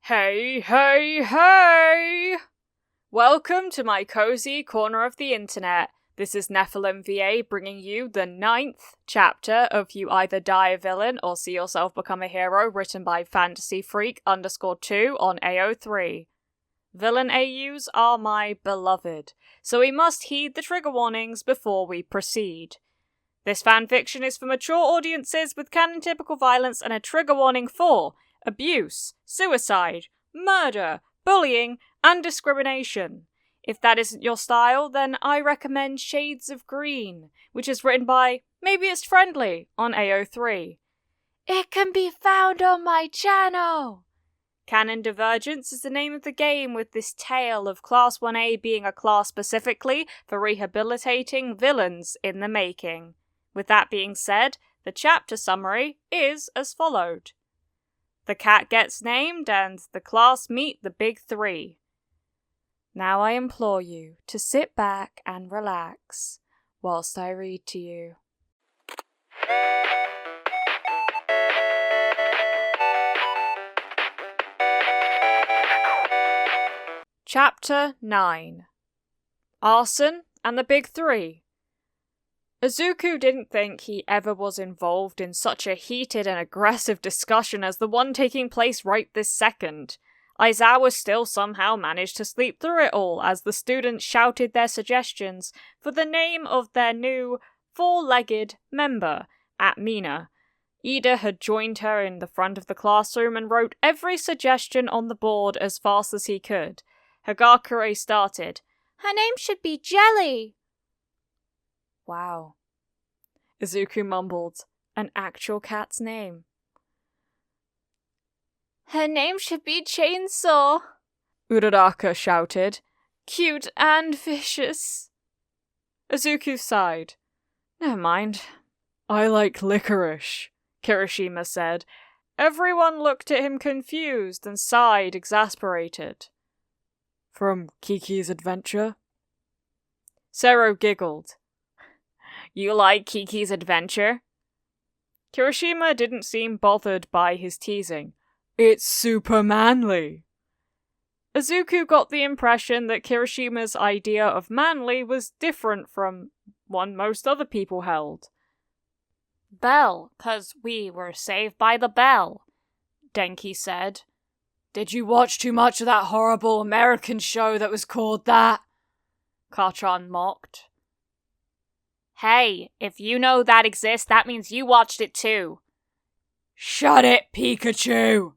Hey, hey, hey! Welcome to my cozy corner of the internet. This is Nephilim VA bringing you the 9th chapter of You Either Die a Villain or See Yourself Become a Hero, written by fantasyfreak_2 on AO3. Villain AUs are my beloved, so we must heed the trigger warnings before we proceed. This fanfiction is for mature audiences with canon-typical violence and a trigger warning for abuse, suicide, murder, bullying, and discrimination. If that isn't your style, then I recommend Shades of Green, which is written by Maybe It's Friendly on AO3. It can be found on my channel! Canon Divergence is the name of the game, with this tale of Class 1A being a class specifically for rehabilitating villains in the making. With that being said, the chapter summary is as followed. The cat gets named, and the class meet the big three. Now I implore you to sit back and relax whilst I read to you. Chapter 9. Arson and the Big Three. Izuku didn't think he ever was involved in such a heated and aggressive discussion as the one taking place right this second. Aizawa still somehow managed to sleep through it all as the students shouted their suggestions for the name of their new four-legged member at Mina. Ida had joined her in the front of the classroom and wrote every suggestion on the board as fast as he could. Hagakure started. Her name should be Jelly. Wow. Izuku mumbled. An actual cat's name. Her name should be Chainsaw. Uraraka shouted. Cute and vicious. Izuku sighed. Never mind. I like licorice, Kirishima said. Everyone looked at him confused and sighed exasperated. From Kiki's Adventure? Sero giggled. You like Kiki's Adventure? Kirishima didn't seem bothered by his teasing. It's super manly. Izuku got the impression that Kirishima's idea of manly was different from one most other people held. Bell, 'cause we were saved by the bell, Denki said. Did you watch too much of that horrible American show that was called that? Karchan mocked. Hey, if you know that exists, that means you watched it too. Shut it, Pikachu!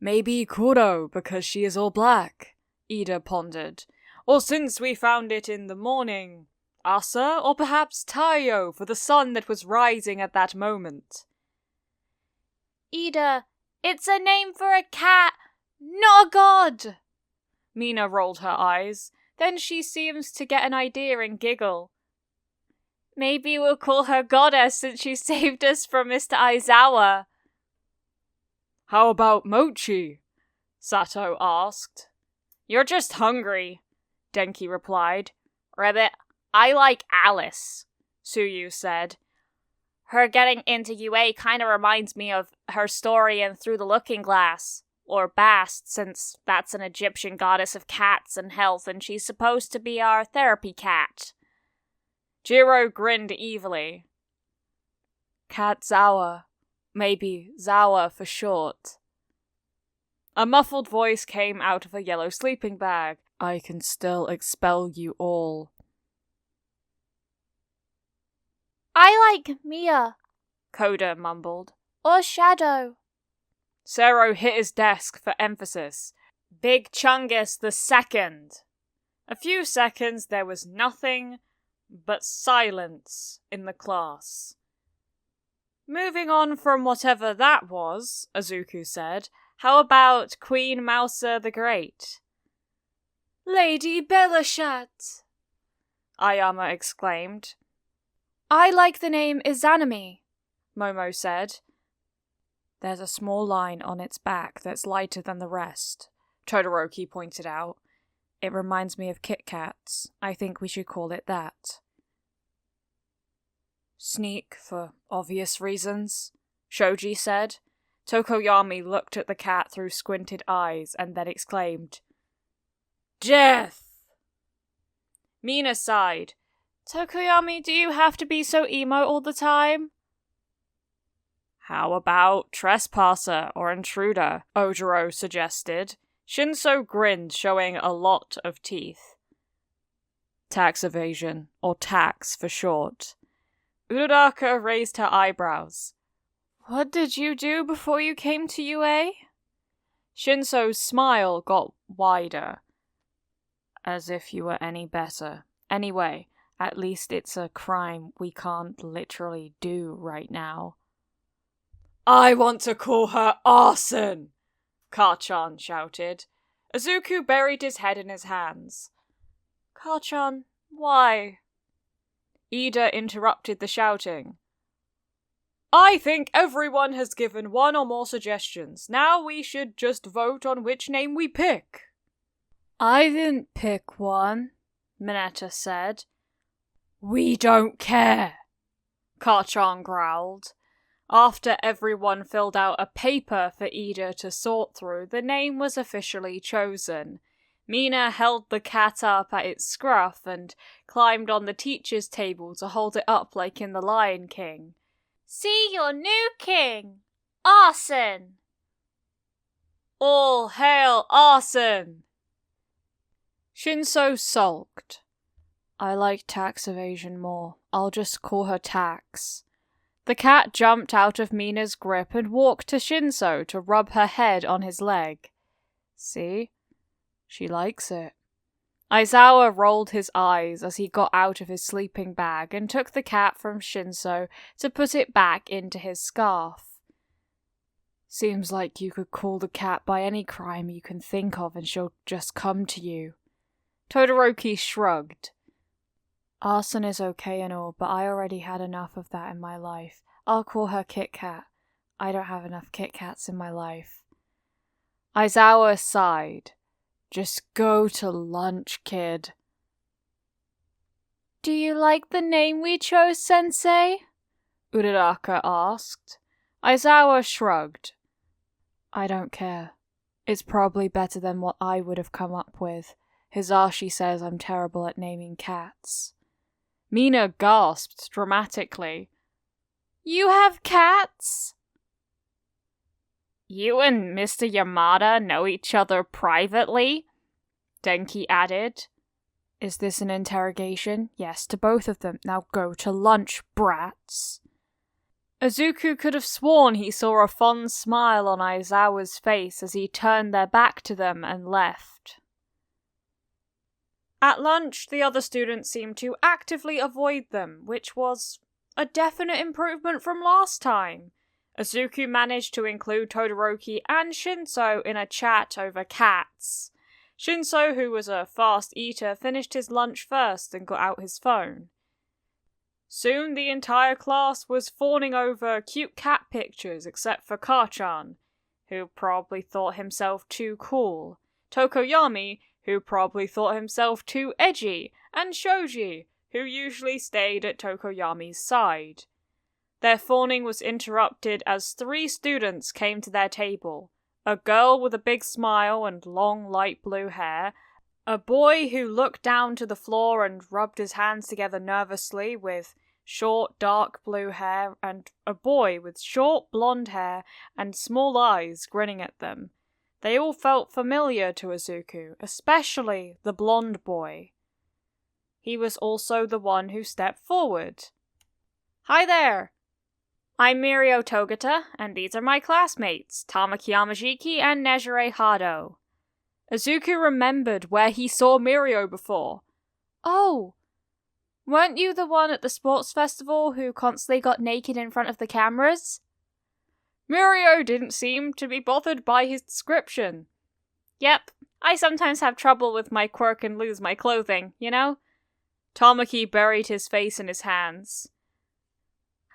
Maybe Kuro, because she is all black, Ida pondered. Or since we found it in the morning, Asa, or perhaps Taiyo, for the sun that was rising at that moment. Ida, it's a name for a cat, not a god! Mina rolled her eyes. Then she seems to get an idea and giggle. Maybe we'll call her Goddess since she saved us from Mr. Aizawa. How about Mochi? Sato asked. You're just hungry, Denki replied. Ribbit, I like Alice, Suyu said. Her getting into UA kinda reminds me of her story in Through the Looking Glass. Or Bast, since that's an Egyptian goddess of cats and health and she's supposed to be our therapy cat. Jiro grinned evilly. Cat Zawa. Maybe Zawa for short. A muffled voice came out of a yellow sleeping bag. I can still expel you all. I like Mia, Koda mumbled. Or Shadow. Sero hit his desk for emphasis. Big Chungus the Second. A few seconds there was nothing but silence in the class. Moving on from whatever that was, Izuku said, how about Queen Mouser the Great? Lady Belashat! Ayama exclaimed. I like the name Izanami, Momo said. There's a small line on its back that's lighter than the rest, Todoroki pointed out. It reminds me of Kit Kats. I think we should call it that. Sneak, for obvious reasons, Shoji said. Tokoyami looked at the cat through squinted eyes and then exclaimed, "Death!" Mina sighed. "Tokoyami, do you have to be so emo all the time?" "How about trespasser or intruder?" Ojiro suggested. Shinso grinned, showing a lot of teeth. "Tax evasion, or tax for short." Uraraka raised her eyebrows. "What did you do before you came to UA?" Shinso's smile got wider. "As if you were any better. Anyway, at least it's a crime we can't literally do right now." "I want to call her arson!" Kachan shouted. Izuku buried his head in his hands. "Kachan, why?" Ida interrupted the shouting. "I think everyone has given one or more suggestions. Now we should just vote on which name we pick." "I didn't pick one," Mineta said. "We don't care," Kachan growled. After everyone filled out a paper for Ida to sort through, the name was officially chosen. Mina held the cat up at its scruff and climbed on the teacher's table to hold it up like in The Lion King. "See your new king, Arson!" "All hail Arson!" Shinso sulked. "I like tax evasion more. I'll just call her Tax." The cat jumped out of Mina's grip and walked to Shinso to rub her head on his leg. "See? She likes it." Aizawa rolled his eyes as he got out of his sleeping bag and took the cat from Shinso to put it back into his scarf. "Seems like you could call the cat by any crime you can think of and she'll just come to you." Todoroki shrugged. "Arson is okay and all, but I already had enough of that in my life. I'll call her Kit Kat. I don't have enough Kit Kats in my life." Aizawa sighed. "Just go to lunch, kid." "Do you like the name we chose, Sensei?" Uraraka asked. Aizawa shrugged. "I don't care. It's probably better than what I would have come up with. Hizashi says I'm terrible at naming cats." Mina gasped dramatically. "You have cats?" "You and Mr. Yamada know each other privately?" Denki added. "Is this an interrogation?" "Yes, to both of them. Now go to lunch, brats." Izuku could have sworn he saw a fond smile on Aizawa's face as he turned their back to them and left. At lunch, the other students seemed to actively avoid them, which was a definite improvement from last time. Izuku managed to include Todoroki and Shinso in a chat over cats. Shinso, who was a fast eater, finished his lunch first and got out his phone. Soon the entire class was fawning over cute cat pictures except for Kachan, who probably thought himself too cool, Tokoyami, who probably thought himself too edgy, and Shoji, who usually stayed at Tokoyami's side. Their fawning was interrupted as 3 students came to their table. A girl with a big smile and long light blue hair, a boy who looked down to the floor and rubbed his hands together nervously with short dark blue hair, and a boy with short blonde hair and small eyes grinning at them. They all felt familiar to Izuku, especially the blonde boy. He was also the one who stepped forward. "Hi there! I'm Mirio Togata, and these are my classmates, Tamaki Yamajiki and Nejire Hado." Izuku remembered where he saw Mirio before. "Oh, weren't you the one at the sports festival who constantly got naked in front of the cameras?" Mirio didn't seem to be bothered by his description. "Yep, I sometimes have trouble with my quirk and lose my clothing, you know?" Tamaki buried his face in his hands.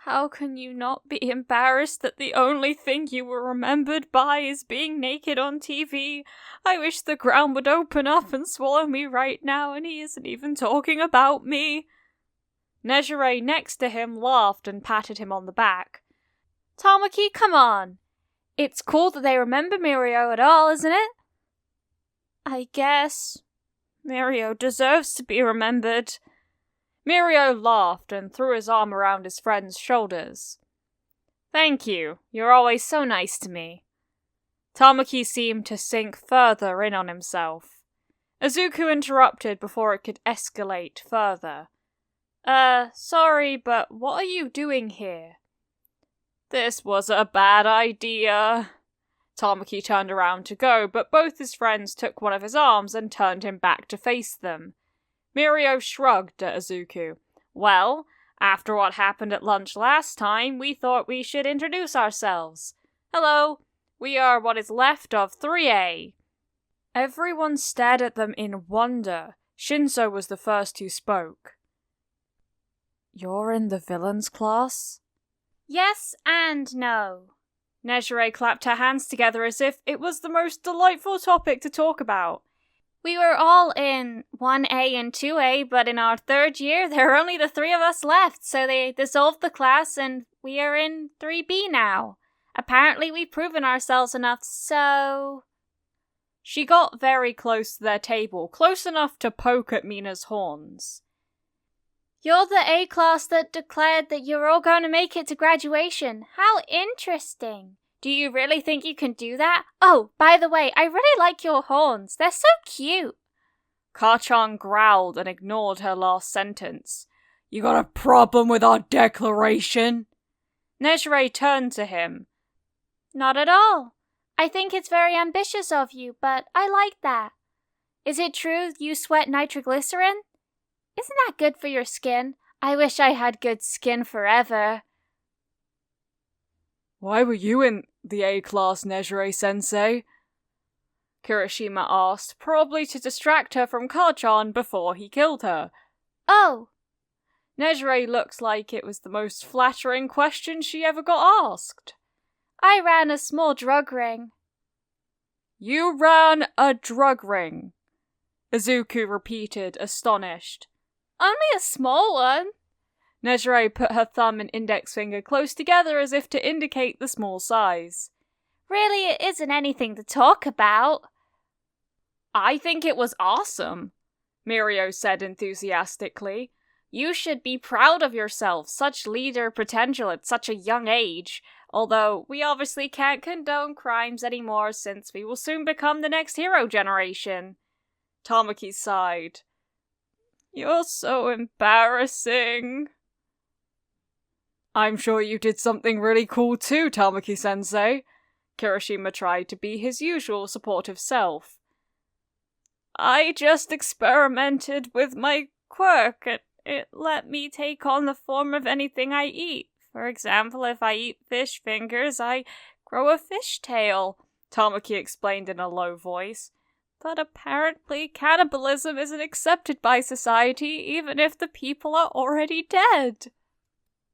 "How can you not be embarrassed that the only thing you were remembered by is being naked on TV? I wish the ground would open up and swallow me right now, and he isn't even talking about me." Nejire next to him laughed and patted him on the back. "Tamaki, come on. It's cool that they remember Mirio at all, isn't it? I guess. Mirio deserves to be remembered. Mirio laughed and threw his arm around his friend's shoulders. Thank you. You're always so nice to me. Tamaki seemed to sink further in on himself. Izuku interrupted before it could escalate further. Sorry, but what are you doing here? This was a bad idea. Tamaki turned around to go, but both his friends took one of his arms and turned him back to face them. Mirio shrugged at Izuku. Well, after what happened at lunch last time, we thought we should introduce ourselves. Hello, we are what is left of 3A. Everyone stared at them in wonder. Shinso was the first who spoke. You're in the villains class? Yes and no. Nejire clapped her hands together as if it was the most delightful topic to talk about. We were all in 1A and 2A, but in our third year, there are only the three of us left, so they dissolved the class and we are in 3B now. Apparently we've proven ourselves enough, so... She got very close to their table, close enough to poke at Mina's horns. You're the A class that declared that you're all going to make it to graduation. How interesting. Do you really think you can do that? Oh, by the way, I really like your horns. They're so cute. Kachan growled and ignored her last sentence. You got a problem with our declaration? Nejire turned to him. Not at all. I think it's very ambitious of you, but I like that. Is it true you sweat nitroglycerin? Isn't that good for your skin? I wish I had good skin forever. Why were you in the A-class, Nejire-sensei? Kirishima asked, probably to distract her from Kachan before he killed her. Oh. Nejire looked like it was the most flattering question she ever got asked. I ran a small drug ring. You ran a drug ring? Izuku repeated, astonished. Only a small one. Nejire put her thumb and index finger close together as if to indicate the small size. Really, it isn't anything to talk about. I think it was awesome, Mirio said enthusiastically. You should be proud of yourself, such leader potential at such a young age. Although, we obviously can't condone crimes anymore since we will soon become the next hero generation. Tamaki sighed. You're so embarrassing. I'm sure you did something really cool too, Tamaki-sensei. Kirishima tried to be his usual supportive self. I just experimented with my quirk. It let me take on the form of anything I eat. For example, if I eat fish fingers, I grow a fish tail, Tamaki explained in a low voice. But apparently cannibalism isn't accepted by society, even if the people are already dead.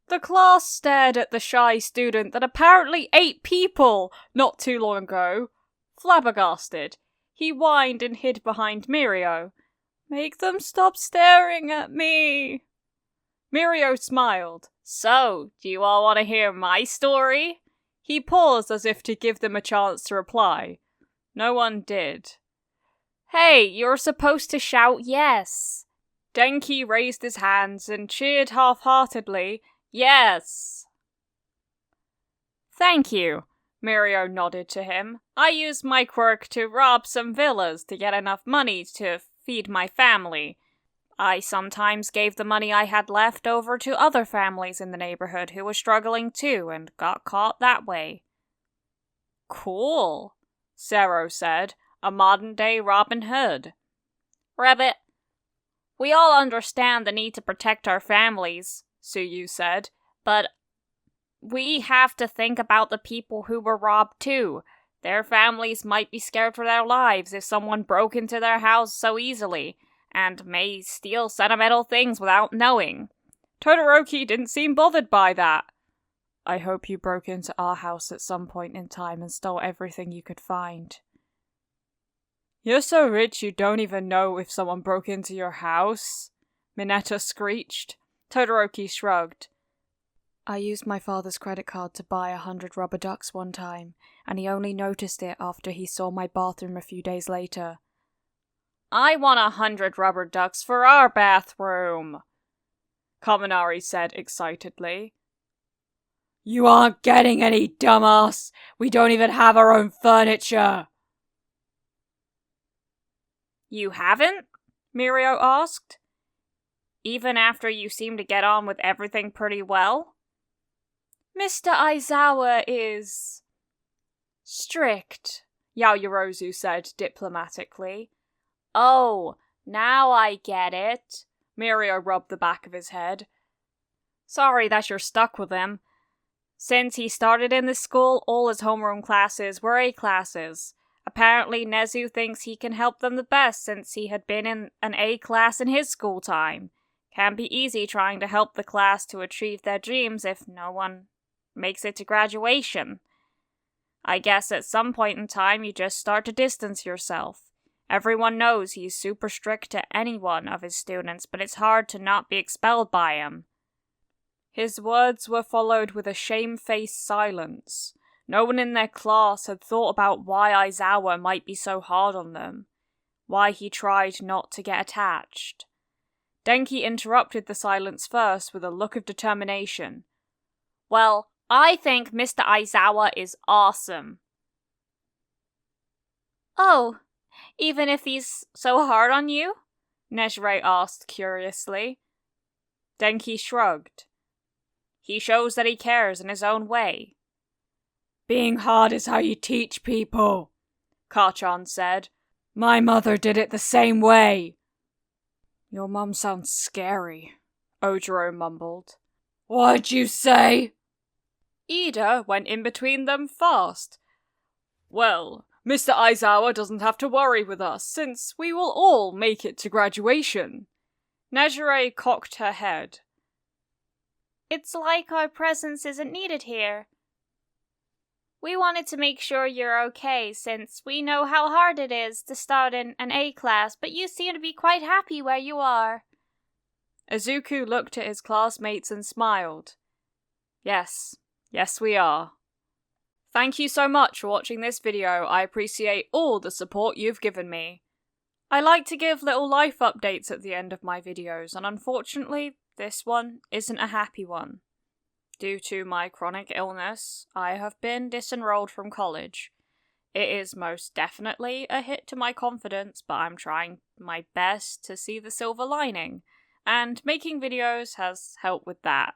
The class stared at the shy student that apparently ate people not too long ago. Flabbergasted, he whined and hid behind Mirio. Make them stop staring at me. Mirio smiled. So, do you all want to hear my story? He paused as if to give them a chance to reply. No one did. Hey, you're supposed to shout yes. Denki raised his hands and cheered half-heartedly, yes. Thank you, Mirio nodded to him. I used my quirk to rob some villas to get enough money to feed my family. I sometimes gave the money I had left over to other families in the neighborhood who were struggling too and got caught that way. Cool, Sero said. A modern-day Robin Hood. Rabbit, we all understand the need to protect our families, Suyu said, but we have to think about the people who were robbed too. Their families might be scared for their lives if someone broke into their house so easily, and may steal sentimental things without knowing. Todoroki didn't seem bothered by that. I hope you broke into our house at some point in time and stole everything you could find. You're so rich you don't even know if someone broke into your house? Mineta screeched. Todoroki shrugged. I used my father's credit card to buy 100 rubber ducks one time, and he only noticed it after he saw my bathroom a few days later. I want 100 rubber ducks for our bathroom, Kaminari said excitedly. You aren't getting any, dumbass! We don't even have our own furniture! You haven't? Mirio asked. Even after you seem to get on with everything pretty well? Mr. Aizawa is strict, Yaoyorozu said diplomatically. Oh, now I get it. Mirio rubbed the back of his head. Sorry that you're stuck with him. Since he started in this school, all his homeroom classes were A classes. Apparently, Nezu thinks he can help them the best since he had been in an A class in his school time. Can be easy trying to help the class to achieve their dreams if no one makes it to graduation. I guess at some point in time you just start to distance yourself. Everyone knows he's super strict to any one of his students, but it's hard to not be expelled by him. His words were followed with a shamefaced silence. No one in their class had thought about why Aizawa might be so hard on them, why he tried not to get attached. Denki interrupted the silence first with a look of determination. Well, I think Mr. Aizawa is awesome. Oh, even if he's so hard on you? Nejire asked curiously. Denki shrugged. He shows that he cares in his own way. Being hard is how you teach people, Kachan said. My mother did it the same way. Your mum sounds scary, Ojiro mumbled. What'd you say? Ida went in between them fast. Well, Mr. Aizawa doesn't have to worry with us, since we will all make it to graduation. Nejire cocked her head. It's like our presence isn't needed here. We wanted to make sure you're okay, since we know how hard it is to start in an A class, but you seem to be quite happy where you are. Izuku looked at his classmates and smiled. Yes we are. Thank you so much for watching this video. I appreciate all the support you've given me. I like to give little life updates at the end of my videos, and unfortunately, this one isn't a happy one. Due to my chronic illness, I have been disenrolled from college. It is most definitely a hit to my confidence, but I'm trying my best to see the silver lining, and making videos has helped with that.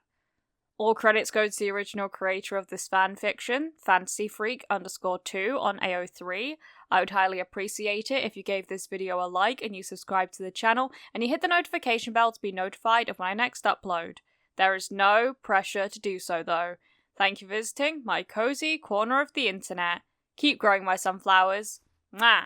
All credits go to the original creator of this fanfiction, FantasyFreak_2 on AO3. I would highly appreciate it if you gave this video a like and you subscribe to the channel, and you hit the notification bell to be notified of when I next upload. There is no pressure to do so though. Thank you for visiting my cozy corner of the internet. Keep growing my sunflowers. Mwah!